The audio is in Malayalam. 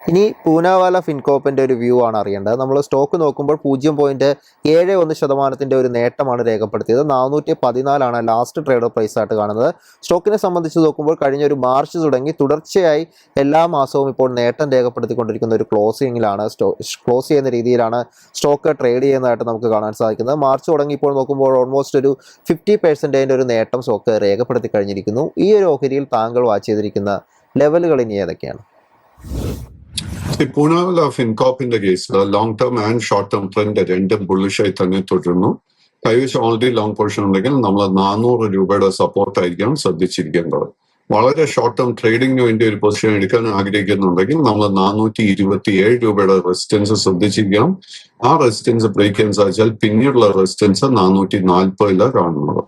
ഇനി പൂനാവാല ഫിൻകോപ്പിന്റെ ഒരു വ്യൂ ആണ് അറിയേണ്ടത്. നമ്മൾ സ്റ്റോക്ക് നോക്കുമ്പോൾ 0.71% ഒരു നേട്ടമാണ് രേഖപ്പെടുത്തിയത്. 414 ലാസ്റ്റ് ട്രേഡർ പ്രൈസ് ആയിട്ട് കാണുന്നത്. സ്റ്റോക്കിനെ സംബന്ധിച്ച് നോക്കുമ്പോൾ കഴിഞ്ഞ ഒരു മാർച്ച് തുടങ്ങി തുടർച്ചയായി എല്ലാ മാസവും ഇപ്പോൾ നേട്ടം രേഖപ്പെടുത്തിക്കൊണ്ടിരിക്കുന്ന ഒരു ക്ലോസിംഗിലാണ് ക്ലോസ് ചെയ്യുന്ന രീതിയിലാണ് സ്റ്റോക്ക് ട്രേഡ് ചെയ്യുന്നതായിട്ട് നമുക്ക് കാണാൻ സാധിക്കുന്നത്. മാർച്ച് തുടങ്ങി ഇപ്പോൾ നോക്കുമ്പോൾ ഓൾമോസ്റ്റ് ഒരു 50% ഒരു നേട്ടം സ്റ്റോക്ക് രേഖപ്പെടുത്തി കഴിഞ്ഞിരിക്കുന്നു. ഈ ഒരു ഓഹരിയിൽ താങ്കൾ വാച്ച് ചെയ്തിരിക്കുന്ന ലെവലുകൾ ഇനി ഏതൊക്കെയാണ്? പൂനാവാല ഫിൻകോപ്പിന്റെ കേസിൽ long term and short term trend രണ്ടും ബുള്ളിഷായി തന്നെ തുടരുന്നു. കൈവശം ഓൾറെഡി ലോങ് പൊസിഷൻ ഉണ്ടെങ്കിൽ നമ്മൾ 400 രൂപയുടെ സപ്പോർട്ടായിരിക്കാം ശ്രദ്ധിച്ചിരിക്കേണ്ടത്. വളരെ ഷോർട്ട് ടേം ട്രേഡിംഗിന് വേണ്ടി ഒരു പൊസിഷൻ എടുക്കാൻ ആഗ്രഹിക്കുന്നുണ്ടെങ്കിൽ നമ്മൾ 427 രൂപയുടെ റെസിസ്റ്റൻസ് ശ്രദ്ധിച്ചിരിക്കണം. ആ റെസിസ്റ്റൻസ് ബ്രേക്ക് ചെയ്യാൻ സാധിച്ചാൽ പിന്നീടുള്ള റെസിസ്റ്റൻസ് 440 കാണുന്നത്.